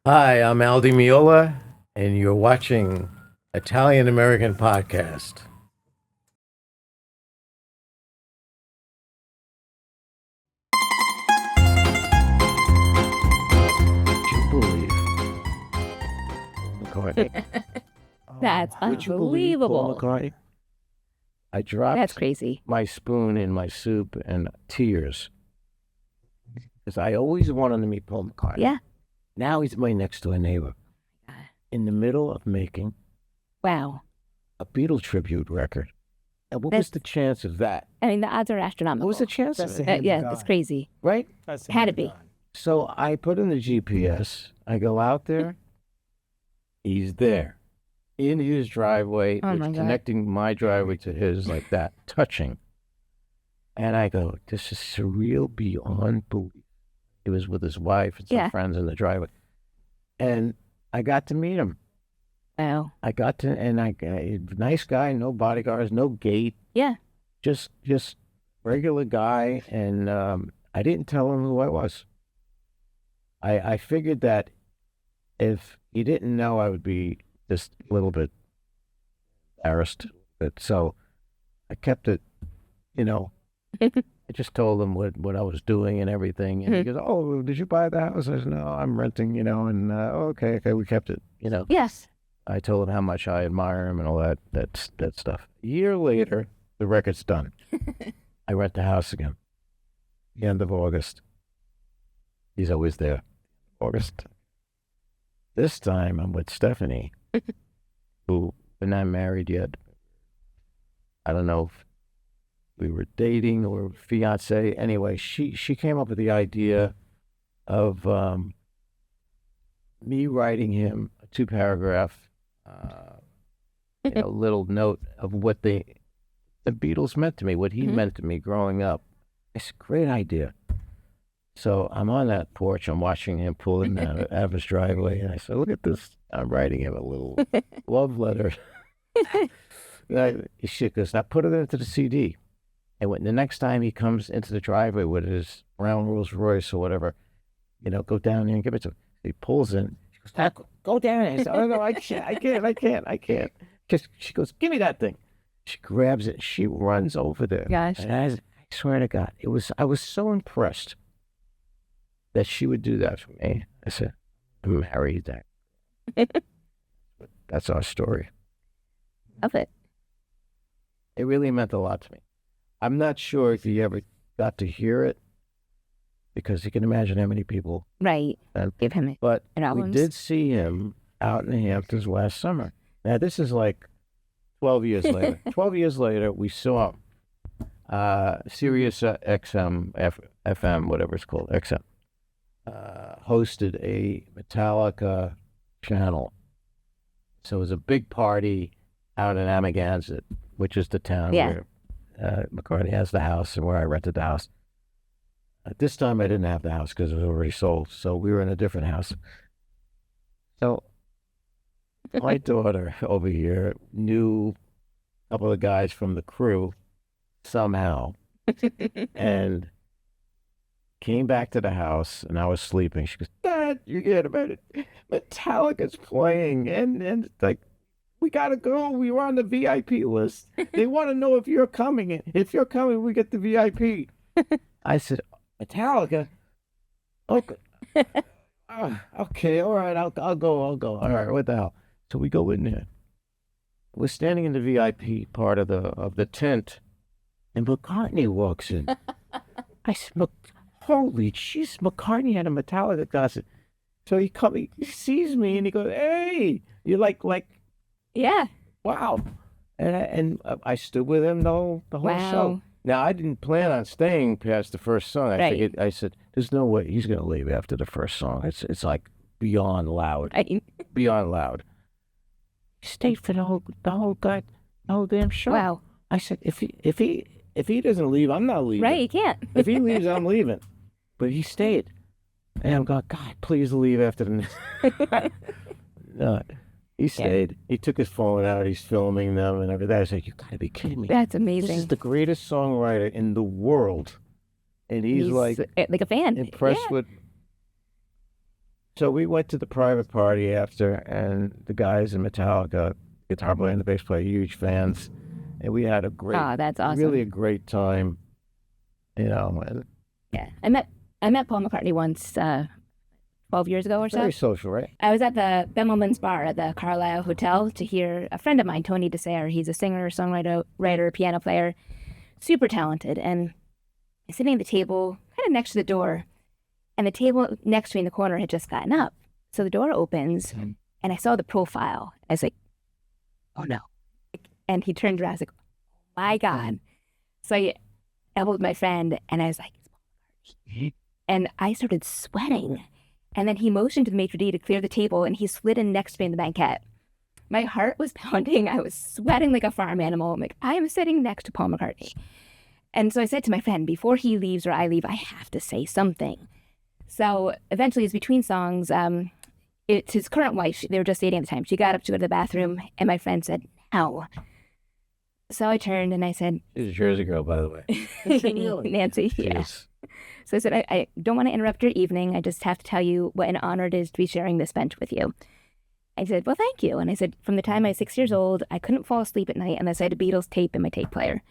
Hi, I'm Aldi Meola, and you're watching Italian American Podcast. Would you believe McCartney? That's Would you believe Paul unbelievable. McCartney? I That's dropped crazy. my spoon in my soup and tears because I always wanted to meet Paul McCartney. Yeah. Now he's my next door neighbor in the middle of making Wow. a Beatle tribute record. And what was the chance of that? I mean, the odds are astronomical. What was the chance of it? Yeah, it's crazy. Right? Had to be. So I put in the GPS. I go out there. He's there in his driveway, Oh my God. connecting my driveway to his like that, touching. And I go, this is surreal beyond belief. He was with his wife and some Yeah. friends in the driveway. And I got to meet him. Wow. Nice guy, no bodyguards, no gate, Yeah. just regular guy. And I didn't tell him who I was. I figured that if he didn't know, I would be just a little bit embarrassed. So I kept it, you know, I just told him what I was doing and everything. And he goes, oh, did you buy the house? I said, no, I'm renting, and okay, we kept it, Yes. I told him how much I admire him and all that stuff. A year later, the record's done. I rent the house again, the end of August. He's always there. August. This time I'm with Stephanie, who we're not married yet. I don't know if we were dating or fiance. Anyway, she came up with the idea of me writing him a 2-paragraph little note of what the Beatles meant to me, what he meant to me growing up. It's a great idea. So I'm on that porch. I'm watching him pull him out of his driveway, and I said, "Look at this! I'm writing him a little love letter." She goes, "Now put it into the CD." And the next time he comes into the driveway with his brown Rolls Royce or whatever, go down there and give it to him. He pulls in. She goes, "Now, go down there." I said, "Oh no, I can't." She goes, "Give me that thing." She grabs it. She runs over there. Gosh. And I swear to God, I was so impressed that she would do that for me. I said, I'm married. That's our story. Love it. It really meant a lot to me. I'm not sure if you ever got to hear it, because you can imagine how many people. Right. Give him it. But an we albums. did see him out in the Hamptons last summer. Now, this is like 12 years later. 12 years later, we saw Sirius XM, FM, whatever it's called, XM. Hosted a Metallica channel. So it was a big party out in Amagansett, which is the town where McCartney has the house and where I rented the house. At this time, I didn't have the house because it was already sold. So we were in a different house. So my daughter over here knew a couple of guys from the crew somehow and came back to the house, and I was sleeping. She goes, "Dad, you get about it. Metallica's playing, and like, we gotta go. We were on the VIP list. They want to know if you're coming. If you're coming, we get the VIP." I said, "Metallica? Okay, okay, all right. I'll go. All right, what the hell?" So we go in there. We're standing in the VIP part of the tent, and McCartney walks in. I said, "Holy jeez, McCartney had a Metallica concert." So he sees me, and he goes, "Hey, you like, Yeah. wow." And I stood with him the whole Wow. show. Now, I didn't plan on staying past the first song. Right. I said, "There's no way he's gonna leave after the first song. It's like beyond loud, beyond loud." He stayed for the whole damn show. Wow. I said, if he doesn't leave, I'm not leaving. Right. You can't. If he leaves, I'm leaving. But he stayed. And I'm going, "God, please leave after the No, he stayed. He took his phone out. He's filming them and everything. I was like, "You got to be kidding me. That's This amazing. is the greatest songwriter in the world." And he's like a fan. impressed Yeah. with. So we went to the private party after, and the guys in Metallica, guitar player and the bass player, huge fans, and we had a great, Oh, that's awesome. really a great time. And Yeah. I met Paul McCartney once, 12 years ago or so. very social, right? I was at the Bemelman's Bar at the Carlisle Hotel to hear a friend of mine, Tony DeSayer. He's a singer, songwriter, piano player, super talented. And I'm sitting at the table, kind of next to the door, and the table next to me in the corner had just gotten up. So the door opens, and I saw the profile. I was like, oh no. And he turned around, I was like, oh my God. So I elbowed my friend, and I was like, and I started sweating. And then he motioned to the maitre d' to clear the table, and he slid in next to me in the banquette. My heart was pounding. I was sweating like a farm animal. I'm like, I am sitting next to Paul McCartney. And so I said to my friend, before he leaves or I leave, I have to say something. So eventually, it's between songs. It's his current wife. They were just dating at the time. She got up to go to the bathroom, and my friend said, no. So I turned and I said, She's a Jersey girl, by the way. Nancy, yeah. Yes. So I said, I don't want to interrupt your evening. I just have to tell you what an honor it is to be sharing this bench with you. I said, well, thank you. And I said, from the time I was 6 years old, I couldn't fall asleep at night unless I had a Beatles tape in my tape player.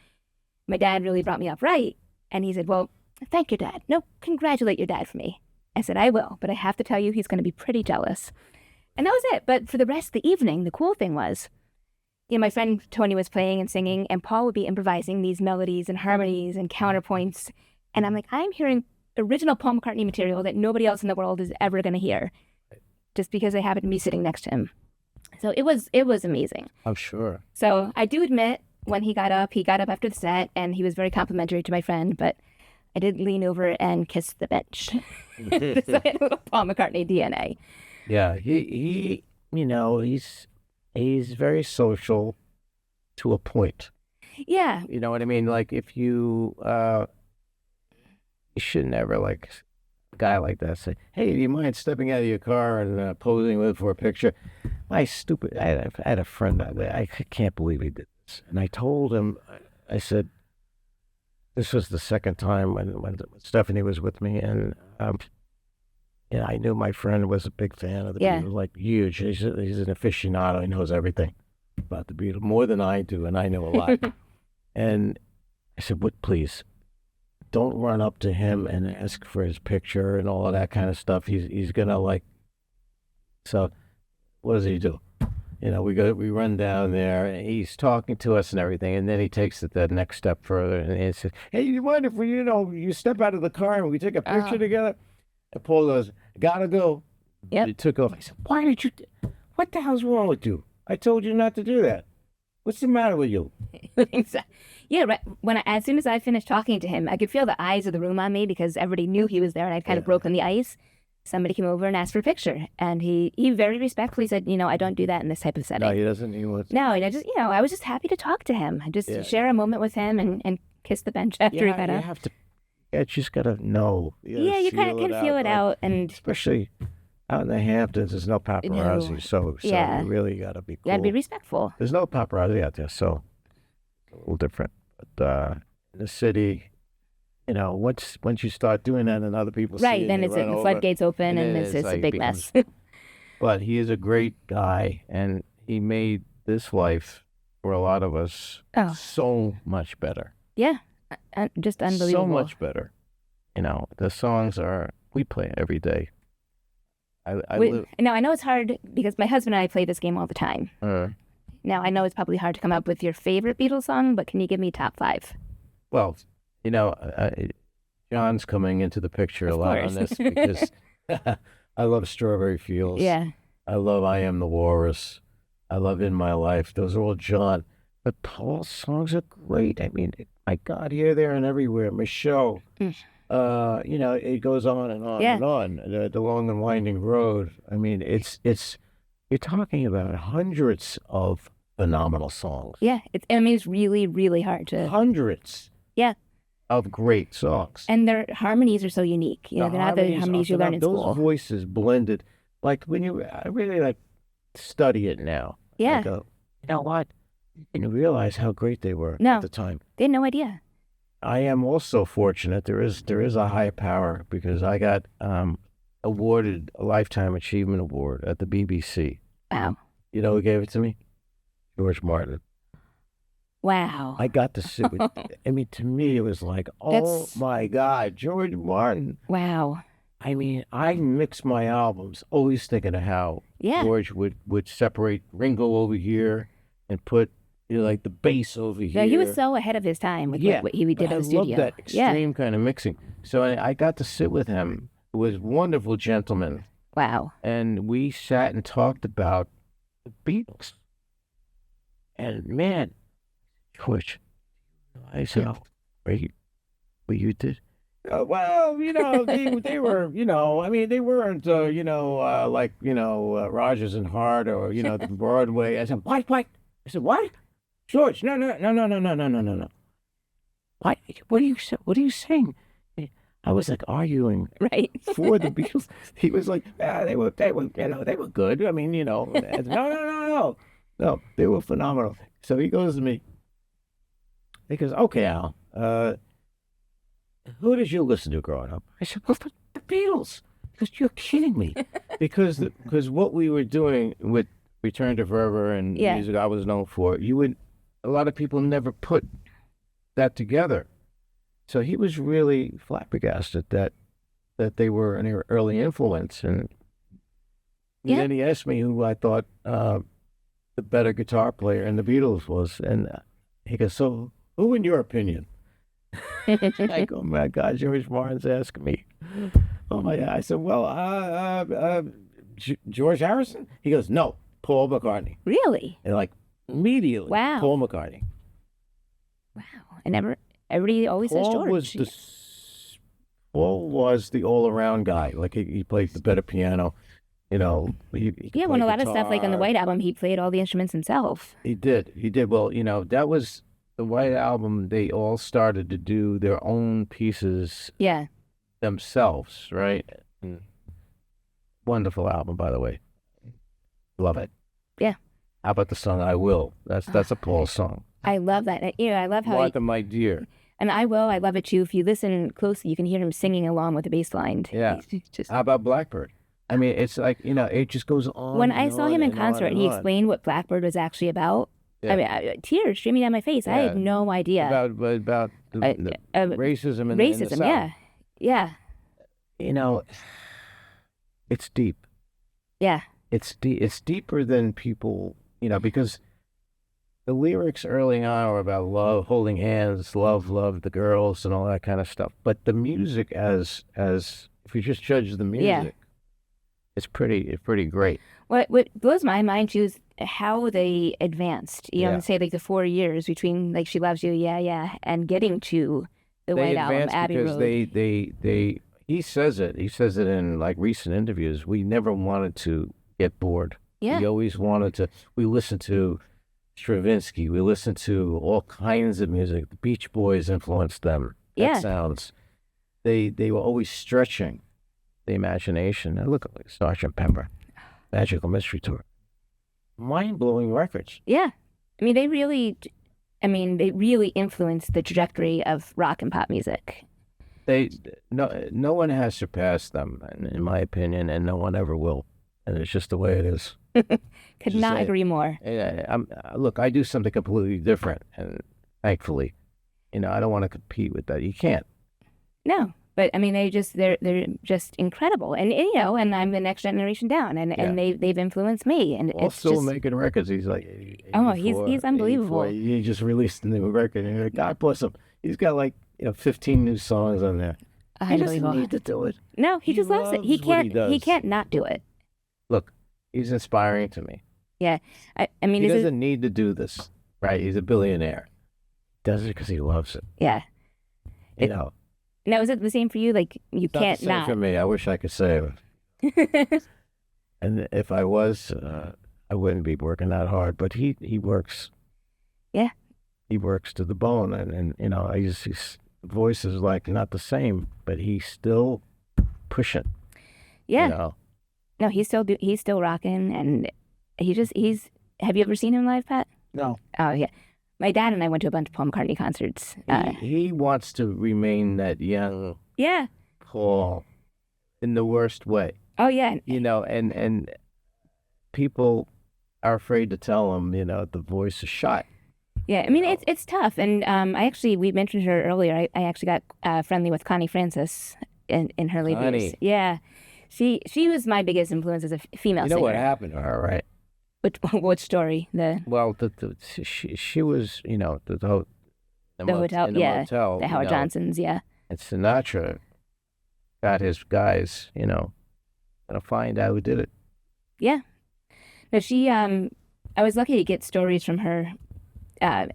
My dad really brought me up right. And he said, well, thank your dad. No, congratulate your dad for me. I said, I will, but I have to tell you, he's going to be pretty jealous. And that was it. But for the rest of the evening, the cool thing was, my friend Tony was playing and singing, and Paul would be improvising these melodies and harmonies and counterpoints. And I'm like, I'm hearing original Paul McCartney material that nobody else in the world is ever going to hear, just because I happened to be sitting next to him. So it was amazing. I'm sure. So I do admit, when he got up after the set, and he was very complimentary to my friend, but I did lean over and kiss the bench. So I had a little Paul McCartney DNA. Yeah, he he's very social to a point. Yeah. You know what I mean? Like, if you should never, like, a guy like that say, hey, do you mind stepping out of your car and posing with for a picture? I had a friend that way. I can't believe he did this. And I told him, I said, this was the second time when Stephanie was with me, and I knew my friend was a big fan of the Beatles, like huge. He's an aficionado. He knows everything about the Beatles, more than I do, and I know a lot. And I said, please, don't run up to him and ask for his picture and all of that kind of stuff. He's gonna, like, so what does he do? We run down there, and he's talking to us and everything, and then he takes it the next step further, and he says, hey, you mind if you step out of the car and we take a picture together? And Paul goes, gotta go. Yep. He took off. I said, why did you, what the hell's wrong with you? I told you not to do that. What's the matter with you? Yeah, right. As soon as I finished talking to him, I could feel the eyes of the room on me, because everybody knew he was there, and I'd kind of broken the ice. Somebody came over and asked for a picture, and he very respectfully said, I don't do that in this type of setting. No, he doesn't. No, and I was just happy to talk to him. I just share a moment with him and kiss the bench after he got up. You have to. You just gotta know. You kind of can feel it out, and especially out in the Hamptons, there's no paparazzi, so you really gotta be cool. You gotta be respectful. There's no paparazzi out there, so a little different. But in the city, once you start doing that and other people see it, then it's the floodgates open, and it's a big mess. But he is a great guy, and he made this life for a lot of us so much better. Yeah, just unbelievable. So much better. The songs we play every day. Now, I know it's hard, because my husband and I play this game all the time. Now, I know it's probably hard to come up with your favorite Beatles song, but can you give me top 5? Well, John's coming into the picture a lot on this, because I love Strawberry Fields. Yeah. I love I Am the Walrus. I love In My Life. Those are all John. But Paul's songs are great. I mean, my God, Here, There, and Everywhere. Michelle. It goes on and on and on. The Long and Winding Road. I mean, you're talking about hundreds of phenomenal songs. Yeah, it's really, really hard to. Hundreds. Yeah. Of great songs. And their harmonies are so unique. They're not the harmonies you learn in school. Those voices blended. Like, I really study it now. Yeah. I go, you know what? I didn't realize how great they were at the time. They had no idea. I am also fortunate. There is a high power, because I got awarded a Lifetime Achievement Award at the BBC. Wow. You know who gave it to me? George Martin. Wow. I got to sit with, I mean, to me, it was like, oh That's- my God, George Martin. Wow. I mean, I mix my albums always thinking of how Yeah. George would separate Ringo over here and put, like the bass over here. No, he was so ahead of his time with what he did I in the studio. love that extreme kind of mixing. So I got to sit with him. He was a wonderful gentleman. Wow. And we sat and talked about the Beatles. And man, George, I said, oh, what you did? Well, they were, I mean, they weren't, Rogers and Hart or, the Broadway. I said, what? I said, what? George, no. What are you saying? I was like arguing Right. for the Beatles. He was like, they were good. I mean, no, they were phenomenal. So he goes to me. He goes, okay, Al, who did you listen to growing up? I said, well, the Beatles. He goes, you're kidding me. because what we were doing with Return to Forever and music I was known for, a lot of people never put that together. So he was really flabbergasted that they were an early influence. And then he asked me who I thought the better guitar player in the Beatles was. And he goes, so who in your opinion? I go, oh my God, George Martin's asking me. Oh my God. I said, well, George Harrison? He goes, no, Paul McCartney. Really? And like immediately, wow. Paul McCartney. Wow. Everybody always says George. Paul was the all-around guy. Like he played the better piano. He when a lot of stuff, like on the White Album, he played all the instruments himself. He did. Well, that was the White Album. They all started to do their own pieces. Yeah. Themselves, right? And wonderful album, by the way. Love it. Yeah. How about the song "I Will"? That's a Paul song. I love that. I love how Martha, my dear. And I love it too. If you listen closely, you can hear him singing along with the bass line. Yeah. How about Blackbird? I mean, it's like, it just goes on. When I saw him in concert and he explained what Blackbird was actually about, I mean, tears streaming down my face. I had no idea. About the racism and racism, in the South. Yeah. It's deep. Yeah. It's deeper than people, because the lyrics early on are about love, holding hands, love the girls and all that kind of stuff. But the music as if you just judge the music, it's pretty great. What blows my mind too is how they advanced. Say like the 4 years between like She Loves You, and getting to the White Album, Abbey Road. They he says it in like recent interviews. We never wanted to get bored. Yeah. We always wanted to. We listened to Stravinsky. We listened to all kinds of music. The Beach Boys influenced them. That sounds. They were always stretching the imagination. And look at Sgt. Pepper, Magical Mystery Tour. Mind-blowing records. Yeah. I mean, they really influenced the trajectory of rock and pop music. No one has surpassed them, in my opinion, and no one ever will. And it's just the way it is. Could not agree more. Look, I do something completely different, and thankfully, I don't want to compete with that. You can't. No, but I mean, they're just incredible, and and I'm the next generation down, and they've influenced me, and Paul's it's still just making records. He's like, he's unbelievable. 84. He just released a new record, and you're like, God bless him. He's got like 15 new songs on there. He doesn't need to do it. No, he just loves it. He can't not do it. Look, he's inspiring to me. Yeah, I mean, he doesn't need to do this, right? He's a billionaire. He does it because he loves it. Yeah. Now, is it the same for you? Like, you It's can't not the same not. for me. I wish I could say it. And if I was, I wouldn't be working that hard. But he works. Yeah. He works to the bone, and his voice is like not the same, but he's still pushing. Yeah. No, he's still rocking, and he's. Have you ever seen him live, Pat? No. Oh yeah, my dad and I went to a bunch of Paul McCartney concerts. He wants to remain that young Yeah. Paul, in the worst way. Oh yeah, And people are afraid to tell them, the voice is shot. yeah. I mean, it's tough. And we mentioned her earlier. I actually got friendly with Connie Francis in her later years. Connie. Yeah, she was my biggest influence as a female You know singer. what happened to her, right? Which story? Well, she was, the Hotel, in the yeah, motel, the Howard Johnsons, yeah. and Sinatra got his guys, gonna find out who did it. Yeah. No, I was lucky to get stories from her. Oh,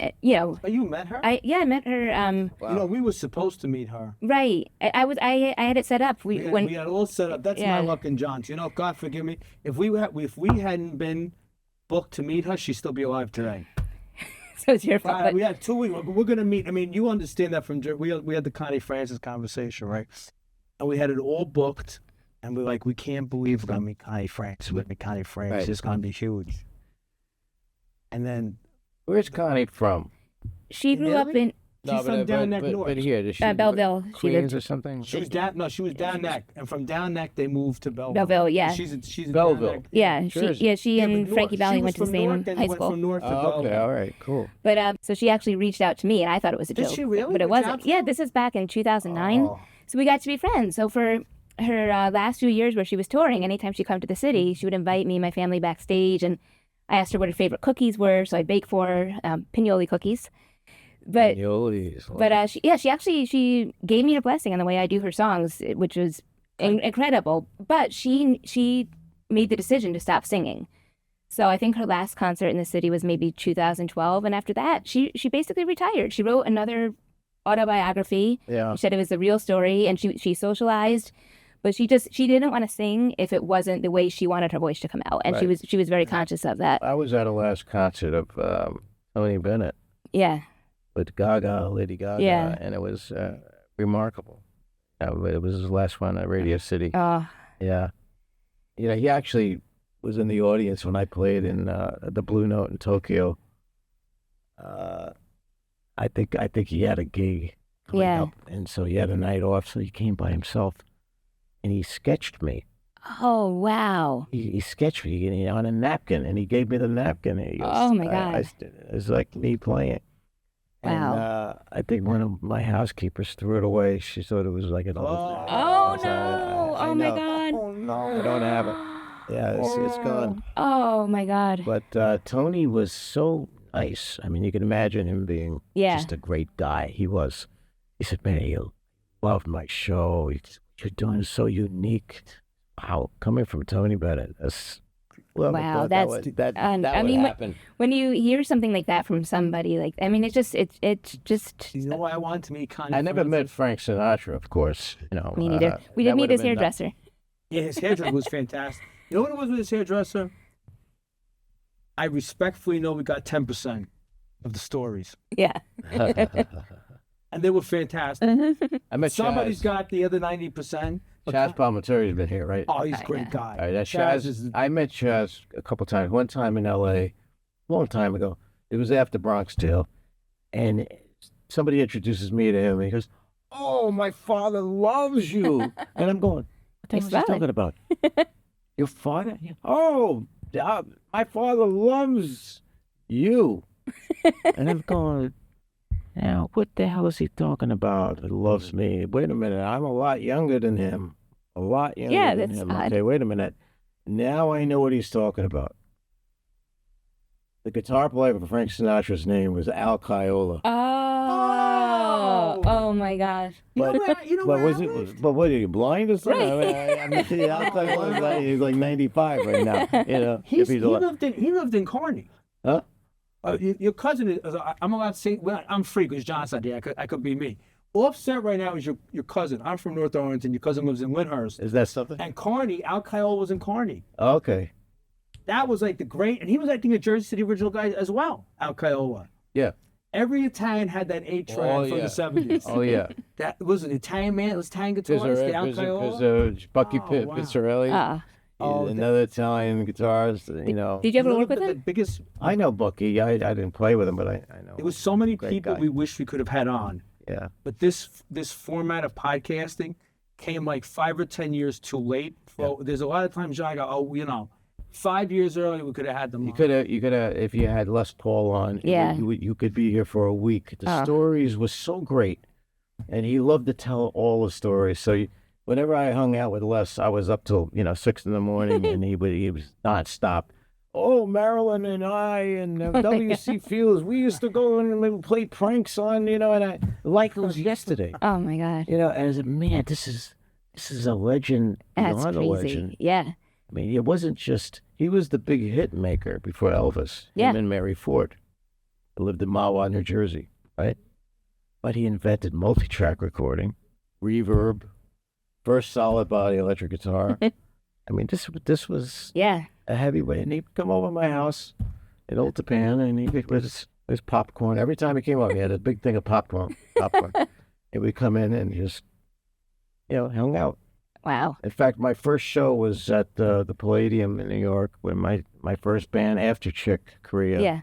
you met her? I met her. Wow. We were supposed to meet her. Right. I had it set up. We had all set up. That's my luck and John's. God forgive me. If we hadn't been booked to meet her, she'd still be alive today. So it's your fault. We had 2 weeks. We're gonna meet. I mean, you understand that from we had the Connie Francis conversation, right? And we had it all booked, and we're like, we can't believe we're gonna meet Connie Francis. We're gonna meet Connie Francis. Right. It's gonna be huge. And then, Where's Connie from? She grew up in she's from down neck north. But here, does she Belleville. She Queens lived or something? She was down. No, she was down neck, and from down neck they moved to Belleville. Belleville, yeah. She's in Belleville. Down Neck. Yeah, Jersey. she and but Frankie north. Valli She went to was the from same north and high went school. from north to Oh, okay, Belleville. all right, cool. But so she actually reached out to me, and I thought it was a Did joke. she really? But it Reach wasn't. out to Yeah, you? this is back in 2009. Oh. So we got to be friends. So for her last few years where she was touring, anytime she come to the city, she would invite me and my family backstage, and I asked her what her favorite cookies were, so I'd bake for her pinoli cookies. But she gave me a blessing on the way I do her songs, which was incredible. But she made the decision to stop singing. So I think her last concert in the city was maybe 2012, and after that, she basically retired. She wrote another autobiography. Yeah. She said it was a real story, and she socialized, but she didn't want to sing if it wasn't the way she wanted her voice to come out, and Right. she was very conscious of that. I was at a last concert of Tony Bennett Yeah. with Lady Gaga, Yeah. and it was remarkable. It was his last one at Radio City. Oh, Yeah. He actually was in the audience when I played in the Blue Note in Tokyo. I think he had a gig coming Yeah. up, and so he had a night off, so he came by himself, and he sketched me. oh, wow. He sketched me on a napkin, and he gave me the napkin. And he goes, Oh, my God. it was like me playing. Wow. And I think one of my housekeepers threw it away. She thought it was like an old. Oh, So no. I Oh, my know. God. Oh no! I don't have it. Yeah, it's gone. Oh, my God. But Tony was so nice. I mean, you can imagine him being Yeah. just a great guy. He was. He said, "Man, you loved my show. What you're doing is so unique." Wow, coming from Tony Bennett. Well, Wow, that that's- would, that I would mean, happen. When you hear something like that from somebody, it's just You know why I wanted to meet Connie? I never met Francis? Frank Sinatra, of course. me neither. We that did meet would've his been hairdresser. Yeah, his hairdresser was fantastic. You know what it was with his hairdresser? I respectfully know we got 10% of the stories, Yeah. and they were fantastic. I met Somebody's Chaz. got the other 90%. Chaz Palminteri's been here, right? Oh, he's a great Yeah. guy. All right, that's Chaz Chaz. is I met Chaz a couple times. One time in L.A., a long time ago. It was after Bronx Tale, and somebody introduces me to him, and he goes, "Oh, my father loves you," and I'm going, "What the hell is he Explain. talking about? Your father? Oh, my father loves you," and I'm going, "Now, what the hell is he talking about? He loves me. Wait a minute, I'm a lot younger than him. A lot younger Yeah, than that's him. odd. Okay, wait a minute. Now I know what he's talking about. The guitar player for Frank Sinatra's name was Al Caiola. Oh my gosh. But, but was I it? lived? But what are you blind or something? Right. I mean, Al Caiola's he's like 95 right now. He if he's alive. lived in Kearney. Huh? Your cousin is. I'm allowed to say. Well, I'm free because John's not there. I could be me. Offset right now is your cousin. I'm from North Arlington. Your cousin lives in Lyndhurst. Is that something? And Kearney, Al Caiola was in Kearney. Okay. That was like the great, and he was, I think, a Jersey City original guy as well, Al Caiola. Yeah. Every Italian had that 8-track Oh, from yeah. the 70s. Oh yeah. That was an Italian man, it was Italian guitarist, the Al Caiola. Because Bucky Oh, wow. Pizzarelli, Oh, another Italian guitarist. Did you ever One work of with the him? biggest, I know Bucky. I didn't play with him, but I know. there was so many Great people guy. we wish we could have had on. Yeah. But this format of podcasting came like 5 or 10 years too late. There's a lot of times I go, oh, 5 years earlier we could have had them. You could have, if you had Les Paul on, Yeah. you could be here for a week. The stories were so great, and he loved to tell all the stories. So whenever I hung out with Les, I was up till 6 in the morning, and he was nonstop. Oh, Marilyn and I and W.C. Fields, we used to go and play pranks on, and I like it was yesterday. Oh my God. And I said, man, this is a legend. That's beyond a crazy. legend. Yeah. I mean, it wasn't just, he was the big hit maker before Elvis. Yeah. Him and Mary Ford. He lived in Meola, New Jersey, right? But he invented multi-track recording, reverb, first solid body electric guitar. I mean, this was Yeah. a heavyweight. And he'd come over to my house in Old Japan, and he was his popcorn. Every time he came over, he had a big thing of popcorn. And we'd come in and just, hung out. Wow. In fact, my first show was at the Palladium in New York with my first band, After Chick, Korea. Yeah.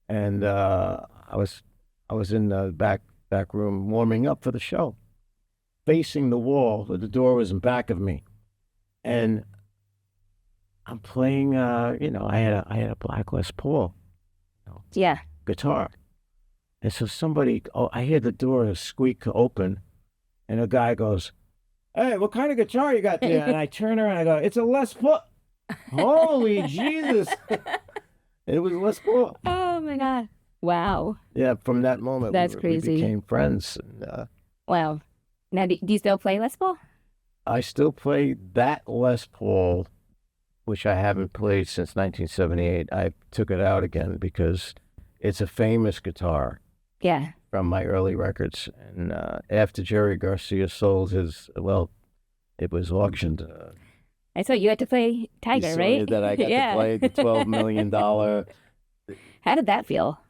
And I was in the back room warming up for the show, facing the wall. The door was in back of me, and I'm playing. I had a Black Les Paul Yeah. guitar, and so I hear the door squeak open, and a guy goes, "Hey, what kind of guitar you got there?" And I turn around and I go, "It's a Les Paul." Holy Jesus! It was Les Paul. Oh my God. Wow. Yeah, from that moment, That's we crazy. became friends. And, Wow. Now, do you still play Les Paul? I still play that Les Paul, which I haven't played since 1978. I took it out again because it's a famous guitar Yeah. from my early records. And after Jerry Garcia sold his, it was auctioned. I saw you had to play Tiger, right? That I got Yeah. to play the $12 million. How did that feel?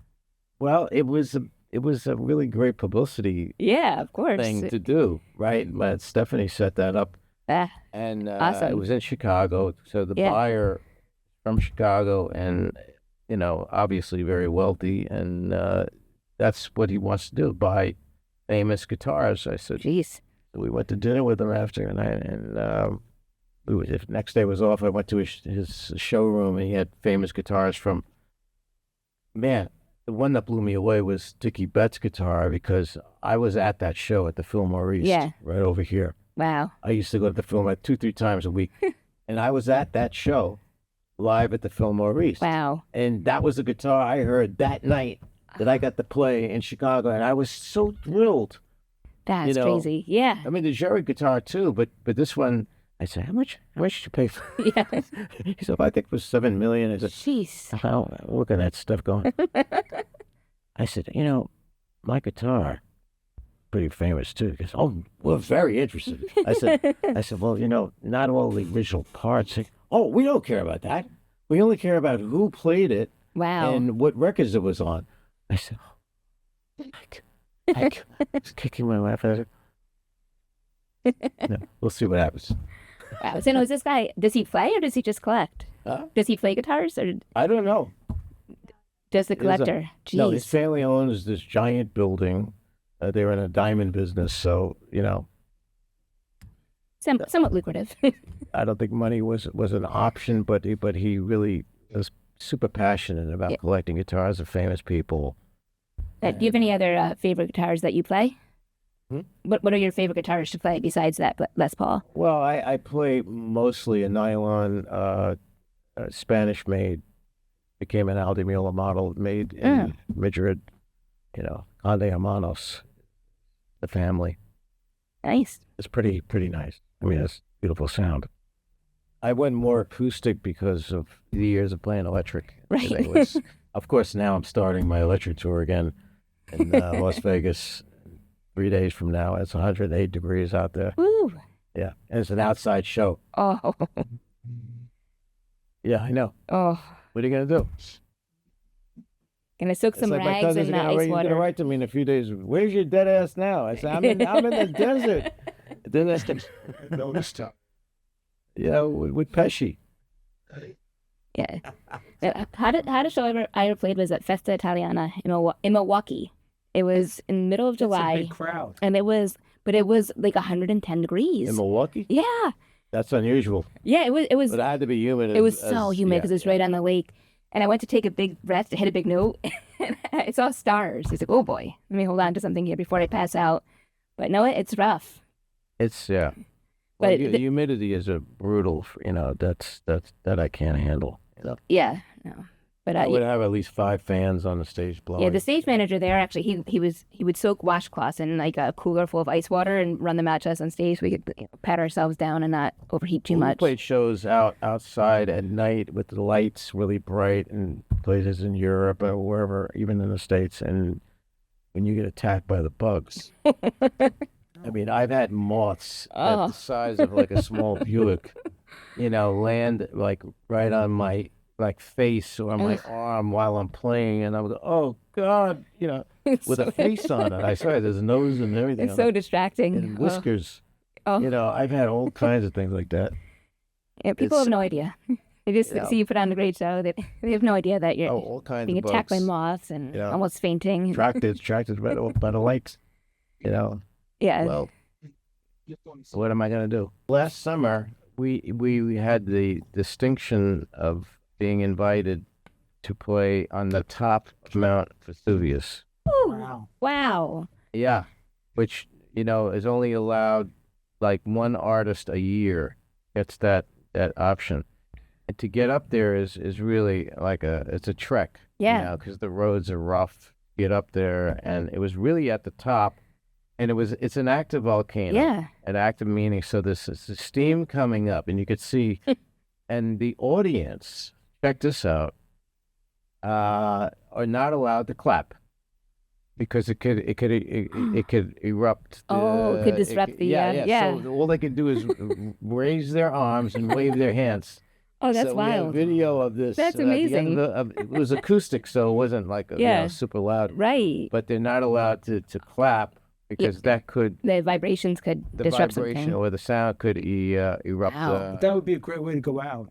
Well, it was a really great publicity Yeah, of course. thing to do, right? But Stephanie set that up. Ah, And Awesome. it was in Chicago. So the Yeah. buyer from Chicago and, obviously very wealthy. And that's what he wants to do, buy famous guitars. I said, jeez. we went to dinner with him after. And if next day was off, I went to his showroom, and he had famous guitars from, man, the one that blew me away was Dickie Betts' guitar, because I was at that show at the Fillmore East, Yeah. right over here. Wow. I used to go to the Fillmore 2-3 times a week, and I was at that show live at the Fillmore East. Wow. And that was the guitar I heard that night that I got to play in Chicago, and I was so thrilled. That's crazy. Yeah. I mean, the Jerry guitar too, but this one, I said, how much did you pay for? Yeah. He said, I think it was $7 million. I said, Jeez. oh, look at that stuff going. I said, my guitar, pretty famous too. He goes, oh, we're very interested. I said, well, not all the original parts. Oh, we don't care about that. We only care about who played it Wow. and what records it was on. I said, I was kicking my wife. I said, no, we'll see what happens. Wow. So, is this guy, does he play or does he just collect? Huh? Does he play guitars or I don't know. does the collector? Jeez. No, his family owns this giant building. They're in a diamond business, so Somewhat lucrative. I don't think money was an option, but he really was super passionate about collecting guitars of famous people. Do you have any other favorite guitars that you play? What are your favorite guitars to play besides that Les Paul? Well, I play mostly a nylon Spanish-made. Became an Aldi Meola model made in Madrid. Conde Hermanos, the family. Nice. It's pretty nice. I mean, it's beautiful sound. I went more acoustic because of the years of playing electric. Right. And it was, of course, now I'm starting my electric tour again in Las Vegas. 3 days from now. It's 108 degrees out there. Woo. Yeah, and it's an outside show. Oh. Yeah, I know. Oh. What are you gonna do? Gonna soak some like my rags cousin's in gonna, ice he's water. gonna write to me in a few days. Where's your dead ass now? I said, I'm in the desert. Then that's Notice time. with Pesci. Yeah. Now, how the show I ever played was at Festa Italiana in Milwaukee. It was in the middle of It's a July, big crowd. and it was but it was like 110 degrees. In Milwaukee? Yeah. That's unusual. Yeah, it was But it had to be humid. it was so humid because it's right on the lake. And I went to take a big breath to hit a big note, and I saw stars. It's like, oh boy, let me hold on to something here before I pass out. But no, it's rough. It's yeah. Well, But the humidity is a brutal. That I can't handle. yeah, no. But I would have at least 5 fans on the stage blowing. yeah, the stage manager there actually he would soak washcloths in like a cooler full of ice water and run them out to us on stage so we could pat ourselves down and not overheat too We much. played shows outside at night with the lights really bright in places in Europe or wherever, even in the States. And when you get attacked by the bugs, I mean, I've had moths at the size of like a small Buick, land like right on my face or my arm while I'm playing, and I'm oh God, with a face on it. I saw there's a nose and everything. It's so distracting. And whiskers. Oh. I've had all kinds of things like that. Yeah, people have no idea. They just see you put on a great show. They have no idea that you're all kinds being of attacked by bugs. moths and almost fainting. Attracted by the lights. Yeah. Well, what am I going to do? Last summer, we had the distinction of being invited to play on the top of Mount Vesuvius. Ooh, wow. Yeah, which is only allowed like one artist a year gets that option, and to get up there is really like it's a trek. Yeah. Because the roads are rough. Get up there, and it was really at the top, and it's an active volcano. Yeah. An active meaning. So this is the steam coming up, and you could see, and the audience. Check this out. Are not allowed to clap because it could erupt. It could disrupt the yeah. So all they can do is raise their arms and wave their hands. Oh, that's so we have wild. video of this. That's at the end amazing. it was acoustic, so it wasn't like super loud. Right. But they're not allowed to clap because that could the vibrations could disrupt vibration something. or the sound could erupt. Wow. That would be a great way to go out.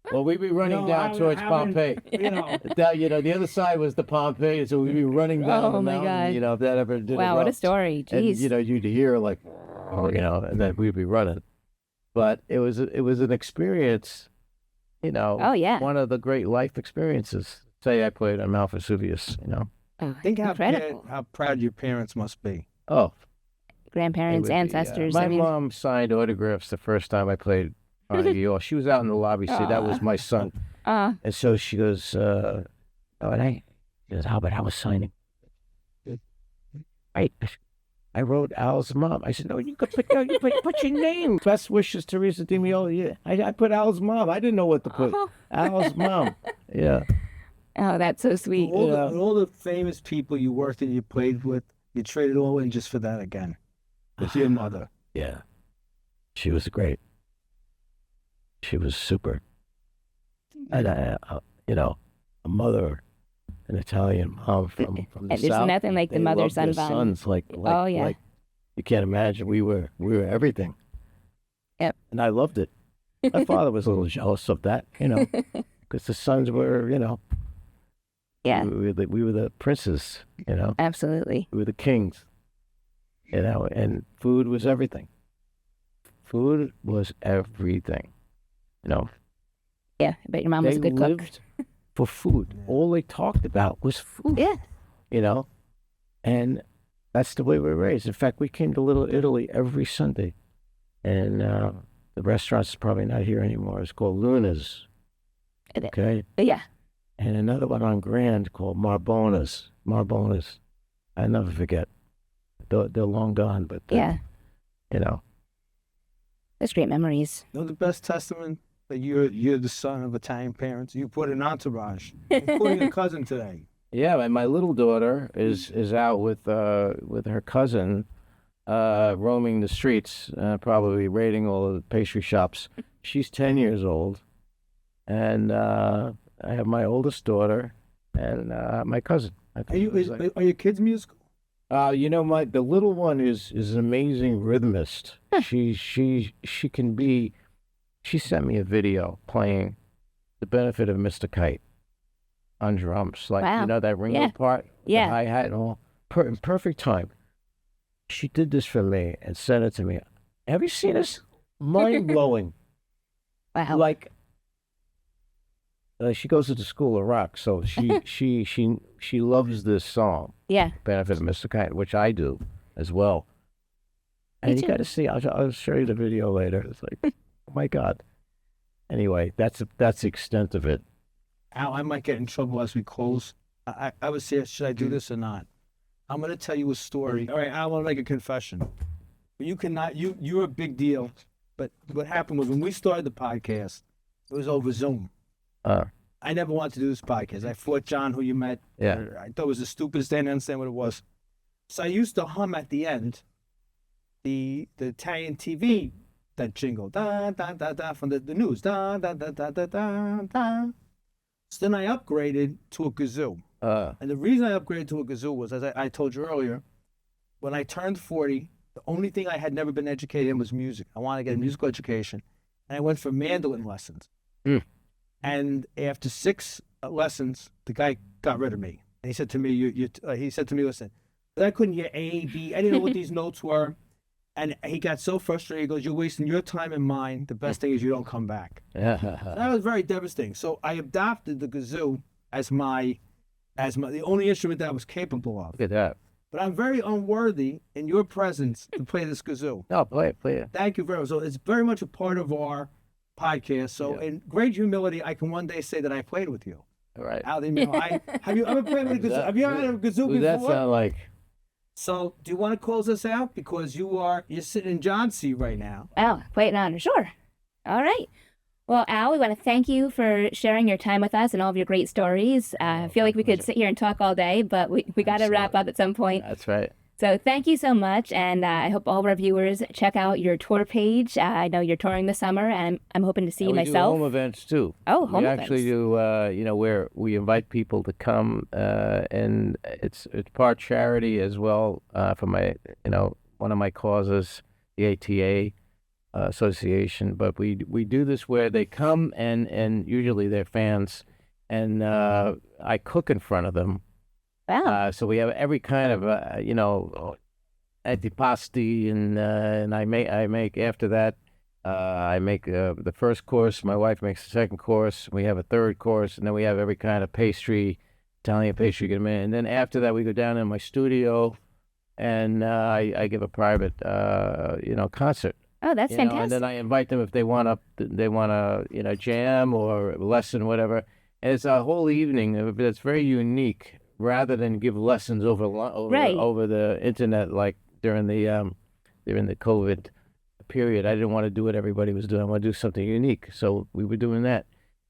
Well, we'd be running down towards Pompeii. The other side was the Pompeii, so we'd be running down the mountain. God. If that ever did. Wow, what a story! Jeez. And you'd hear like, and then we'd be running. But it was an experience. Oh yeah. One of the great life experiences. Say I played on Mount Vesuvius. Oh, Think incredible. how proud your parents must be. Oh, Grandparents, ancestors. My mom signed autographs the first time I played. She was out in the lobby. See, that was my son. And so she goes, and she goes, Albert, I was signing. I wrote Al's mom. I said, no, you could put your name. Best wishes, Teresa Di Meola. Yeah. I put Al's mom. I didn't know what to put. Al's mom. Yeah. Oh, that's so sweet. All the famous people you worked and you played with, you traded all in just for that again. With your mother. Yeah. She was great. She was super. And a mother, an Italian mom from the And South. there's nothing like the They loved mother-son their bond. sons like you can't imagine. We were everything. Yep. And I loved it. My father was a little jealous of that, because the sons were, Yeah. we were the princes, Absolutely. we were the kings, and food was everything. Food was everything, Yeah, I bet your mom was a They good cook. lived for food. All they talked about was food. Yeah. And that's the way we were raised. In fact, we came to Little Italy every Sunday, and the restaurant's probably not here anymore. It's called Luna's. Okay. Yeah. And another one on Grand called Marbona's. I never forget. They're long gone, but Yeah. That's That's great memories. The best testament that you're the son of Italian parents. You put an entourage, including a cousin today. Yeah, and my little daughter is out with her cousin, roaming the streets, probably raiding all of the pastry shops. She's 10 years old, and I have my oldest daughter and my cousin. I think Are your kids musical? the little one is an amazing rhythmist. She can be. She sent me a video playing "The Benefit of Mr. Kite" on drums, like Wow. that ringo part, with Yeah. the hi-hat and all, in perfect time. she did this for me and sent it to me. Have you seen this? Mind blowing. Wow. Like, she goes to the School of Rock, so she loves this song, Yeah. Benefit of Mr. Kind, which I do as well. Me And you too. got to see. I'll show you the video later. It's like, oh my God. Anyway, that's the extent of it. Al, I might get in trouble as we close. I would say, should I do this or not? I'm going to tell you a story. All right, I want to make a confession. You cannot. You're a big deal. But what happened was when we started the podcast, it was over Zoom. I never wanted to do this podcast. I fought John, who you met. Yeah. I thought it was the stupidest thing. I didn't understand what it was. So I used to hum at the end the Italian TV, that jingle, da da da da, from the news, da da da da da da da. So then I upgraded to a kazoo. And the reason I upgraded to a kazoo was, as I told you earlier, when I turned 40, the only thing I had never been educated in was music. I wanted to get a musical education. And I went for mandolin lessons. And after 6 lessons, the guy got rid of me. And he said to me, he said to me, listen, I couldn't hear A, B. I didn't know what these notes were. And he got so frustrated. He goes, you're wasting your time and mine. The best thing is you don't come back. That was very devastating. So I adopted the kazoo as the only instrument that I was capable of. Look at that. But I'm very unworthy in your presence to play this kazoo. No, play it. Thank you very much. So it's very much a part of our podcast. So in great humility, I can one day say that I played with you. All right. Al, have you ever played with a kazoo? Have you ever had a kazoo Who's that before? sound like? So do you want to close us out? Because you're sitting in John's seat right now. Oh, quite an honor. Sure. All right. Well, Al, we want to thank you for sharing your time with us and all of your great stories. I feel like we could sit here and talk all day, but we got to wrap up at some point. That's right. So thank you so much, and I hope all of our viewers check out your tour page. I know you're touring this summer, and I'm hoping to see you And we myself. do home events too. Oh, home we events. actually do. Where we invite people to come, and it's part charity as well. For my, one of my causes, the ATA Association. But we do this where they come and usually they're fans, and I cook in front of them. Wow. So we have every kind of antipasti, and I make after that. I make the first course. My wife makes the second course. We have a third course, and then we have every kind of pastry, Italian pastry. And then after that, we go down in my studio, and I give a private, concert. Oh, that's fantastic. And then I invite them if they want to, jam or lesson, whatever. And it's a whole evening. That's very unique. Rather than give lessons over the internet like during the COVID period, I didn't want to do what everybody was doing. I want to do something unique, so we were doing that.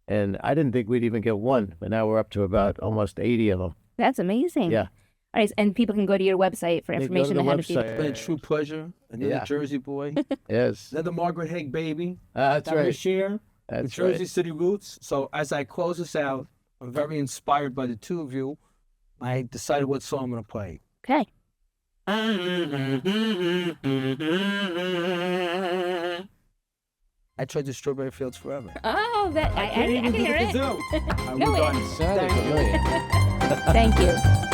And I didn't think we'd even get one, but now we're up to about almost 80 of them. That's amazing. Yeah. All right, and people can go to your website for information on on how to see website. it. Been a true pleasure. Another Jersey boy. Yes. Another Margaret Haig baby. That's right. Share That's with Jersey right. City roots. So as I close this out, I'm very inspired by the two of you. I decided what song I'm going to play. Okay. I tried the Strawberry Fields Forever. Oh, I can hear it. Kazoo. No, we're it- done. Sounded Thank you. familiar. Thank you.